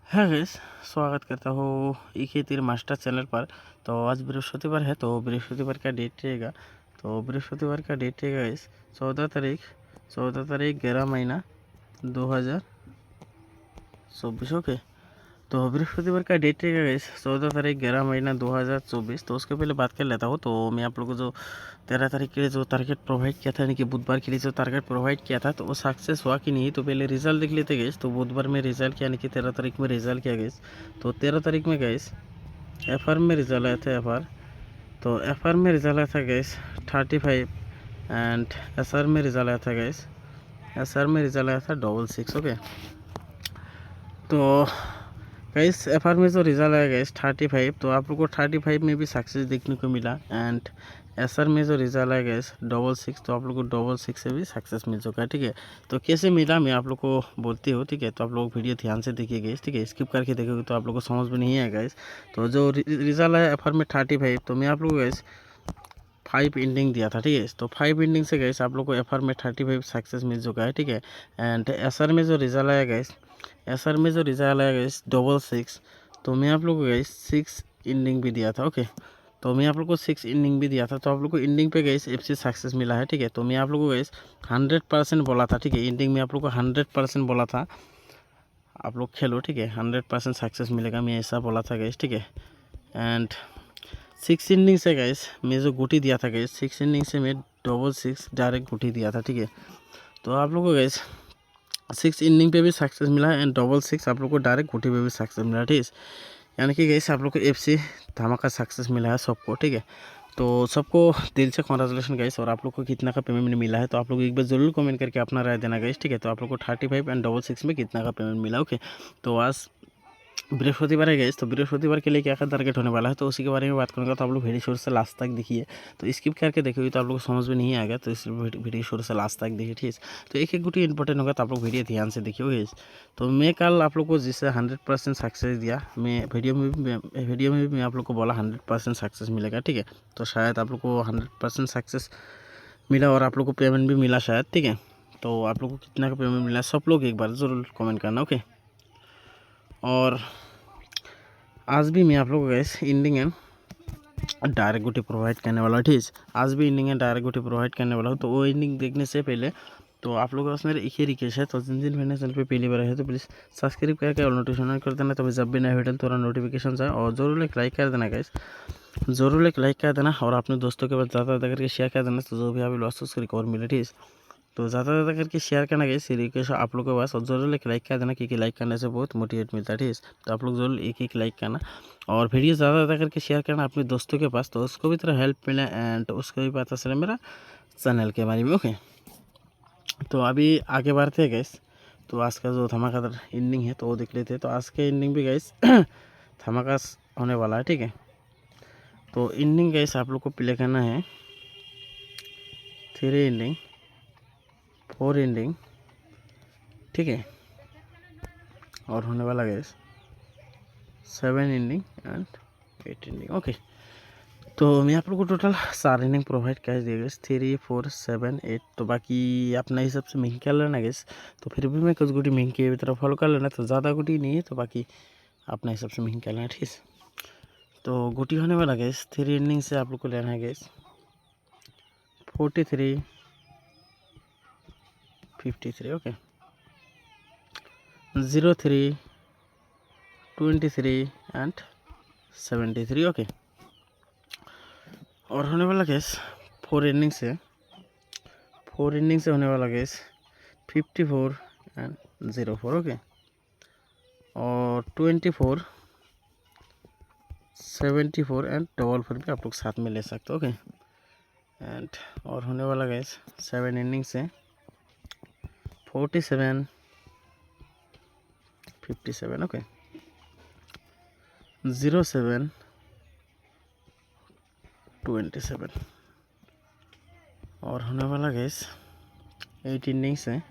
है गाइस, स्वागत करता हूँ ई खेती मास्टर चैनल पर। तो आज बृहस्पतिवार है, तो बृहस्पतिवार का डेट रहेगा। तो बृहस्पतिवार का डेट रहेगा गाइस 14 तारीख 11 महीना 2024। ओके, तो बृहस्पतिवार का डेट रहेगा गाइस 14 तारीख 11 महीना 2024। तो उसके पहले बात कर लेता हूँ। तो मैं आप लोगों को जो 13 तारीख के लिए जो टारगेट प्रोवाइड किया था, यानी कि बुधवार के लिए जो टारगेट प्रोवाइड किया था, तो वो सक्सेस हुआ कि नहीं। तो पहले रिजल्ट देख लेते गए। तो बुधवार में रिजल्ट किया, यानी कि 13 तारीख में रिजल्ट किया गया। तो 13 तारीख में गए FR में रिजल्ट आया था। FR, तो FR में रिजल्ट आया था गैस 35 एंड SR में रिजल्ट आया था गैस SR में रिजल्ट आया था 66। ओके, तो गैस FR में जो रिजल्ट आया गैस 35, तो आप लोग को 35 में भी सक्सेस देखने को मिला। एंड SR में जो रिजल्ट आया गैस 66, तो आप लोग को 66 से भी सक्सेस मिल चुका है। ठीक है, तो कैसे मिला मैं आप लोग को बोलती हूँ। ठीक है, तो आप लोग वीडियो ध्यान से देखिए गैस। ठीक है, स्किप करके देखोगे तो आप लोग को समझ में नहीं आएगा गैस। तो जो रिजल्ट आया FR में 35, तो मैं आप लोग को गैस 5 इंडिंग दिया था। ठीक है, तो 5 इंडिंग से गैस आप लोग को FR में 35 सक्सेस मिल चुका है। ठीक है, एंड SR में जो रिजल्ट आया गैस SR में जो रिजल्ट आया गैस 66, तो मैं आप लोग को गैस 6 इंडिंग भी दिया था। ओके, तो मैं आप लोग को 6 इंडिंग भी दिया था। तो आप लोग को इंडिंग पे गैस FC सक्सेस मिला है। ठीक है, तो मैं आप लोग को गैस 100% बोला था। ठीक है, इंडिंग में आप लोग को 100% बोला था, आप लोग खेलो। ठीक है, 100% सक्सेस मिलेगा, मैं ऐसा बोला था गैस। ठीक है, एंड 6 इनिंग से गैस मैं जो गुटी दिया था गैस 6 इनिंग से मैं 66 डायरेक्ट गुटी दिया था। ठीक है, तो आप लोग को गैस 6 इनिंग पे भी सक्सेस मिला है एंड 66 आप लोग को डायरेक्ट गुटी पे भी सक्सेस मिला है। ठीक है, यानी कि गैस आप लोग को FC धमाका सक्सेस मिला है सबको। ठीक है, तो सबको दिल से कॉन्ग्रेचुलेशन गाइस। और आप लोग को कितना का पेमेंट मिला है, तो आप लोग एक बार ज़रूर कमेंट करके अपना राय देना गाइस। ठीक है, तो आप लोग को 35 एंड 66 में कितना का पेमेंट मिला। ओके, तो आज बृहस्पतिवार है गैस, तो बृहस्पतिवार के लिए क्या क्या टारगेट होने वाला है, तो उसी के बारे में बात करूँगा। तो आप लोग वीडियो शुरू से लास्ट तक देखिए। तो स्किप करके देखोगे तो आप लोग को समझ में नहीं आएगा, तो इस वीडियो शुरू से लास्ट तक देखिए। ठीक है, तो एक एक गुटी इंपॉर्टेंट होगा, तो आप लोग वीडियो ध्यान से देखिए गैस। तो मैं कल आप लोग को जिससे 100% सक्सेस दिया, मैं वीडियो में भी मैं आप लोग को बोला 100% सक्सेस मिलेगा। ठीक है, तो शायद आप लोग को 100% सक्सेस मिला और आप लोग को पेमेंट भी मिला शायद। ठीक है, तो आप लोग को कितना का पेमेंट मिला सब लोग एक बार ज़रूर कमेंट करना। ओके, और आज भी मैं आप लोगों को गैस इंडिंग एंड डायरेक्ट गुटी प्रोवाइड करने वाला हूँ। ठीक है, आज भी इंडिंग एंड डायरेक्ट गुटी प्रोवाइड करने वाला हूँ। तो वो इंडिंग देखने से पहले तो आप लोगों का मेरा एक ही रिक्वेस्ट है, तो जिन मेरे चैनल पे पहली बार है तो प्लीज़ सब्सक्राइब करके और नोटिफिकेशन कर देना, तभी जब भी नया वीडियो थोड़ा नोटिफिकेशन जाए। और ज़रूर एक लाइक कर देना गाइस, ज़रूर एक लाइक कर देना और अपने दोस्तों के पास ज़्यादा करके शेयर कर देना, तो जो भी अभी लॉस उसको रिकवर मिले। ठीक है, तो ज़्यादा करके शेयर करना गाइस, रिक्वेस्ट आप लोगों के पास। और ज़रूर एक लाइक कर देना, क्योंकि लाइक करने से बहुत मोटिवेट मिलता है। ठीक है, तो आप लोग ज़रूर एक लाइक करना और वीडियो ज़्यादा करके शेयर करना अपने दोस्तों के पास, तो उसको भी थोड़ा हेल्प मिले एंड उसको भी पता चले मेरा चैनल के बारे में। ओके, तो अभी आगे बढ़ते हैं गैस। तो आज का जो धमाकेदार इंडिंग है तो वो देख लेते हैं। तो आज के इंडिंग भी गैस धमाका होने वाला है। ठीक है, तो इंडिंग गैस आप लोग को प्ले करना है 3 इंडिंग 4 इंडिंग। ठीक है, और होने वाला gas 7 ending and 8 ending. Okay, तो मैं आप लोग को टोटल 4 इनिंग प्रोवाइड कर दिया गया 3 4 7 8। तो बाकी अपना हिसाब से महंगी कर लेना गैस। तो फिर भी मैं कुछ गुटी महंगी की तरफ फॉलो कर लेना, तो ज़्यादा गुटी नहीं है, तो बाकी अपना हिसाब से महंगी कर लेना। ठीक है, तो गुटी होने वाला गैस 3 इनिंग से आप लोग को लेना है गैस 43 53। Okay, 03 23 and 73। ओके, और होने वाला गैस 4 इनिंग से होने वाला गैस 54 एंड 04। ओके, और 24 74 एंड 44 भी आप लोग साथ में ले सकते हो। ओके, एंड और होने वाला गैस 7 इनिंग से 47 57। ओके, 07 27। और होने वाला गैस 8 इनिंग से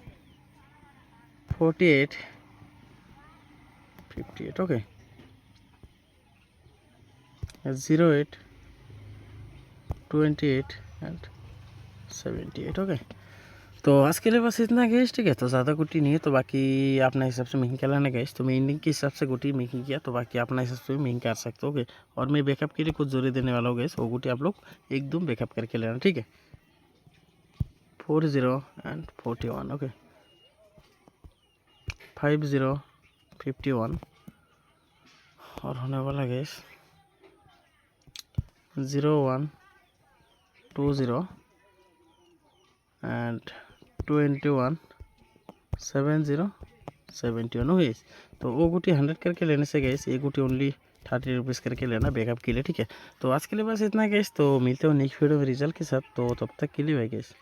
48 58। Okay, 08 28 and 78। ओके, तो आज के लिए बस इतना गैस, ठीक है। तो ज़्यादा गुटी नहीं है, तो बाकी अपना हिसाब से मेकिंग कर लेना गैस। तो मैं इंडिंग के हिसाब से गुटी मेकिंग किया, तो बाकी अपना हिसाब से मेकिंग कर सकते हो, ओके। और मैं बैकअप के लिए कुछ जोरे देने वाला हूँ गैस, वो गुटी आप लोग एकदम बैकअप करके लेना, ठीक है। 40 एंड 41, ओके। 50 51 और होने वाला गैस 01 20 एंड 21 70 71, हो गई। तो वो गुटी 100 करके लेने से गैस ये गुटी ओनली 30 रुपीज़ करके लेना बैकअप के लिए, ठीक है। तो आज के लिए बस इतना गैस। तो मिलते हो नेक्स्ट वीडियो में रिजल्ट के साथ, तो तब तक के लिए भाई गैस।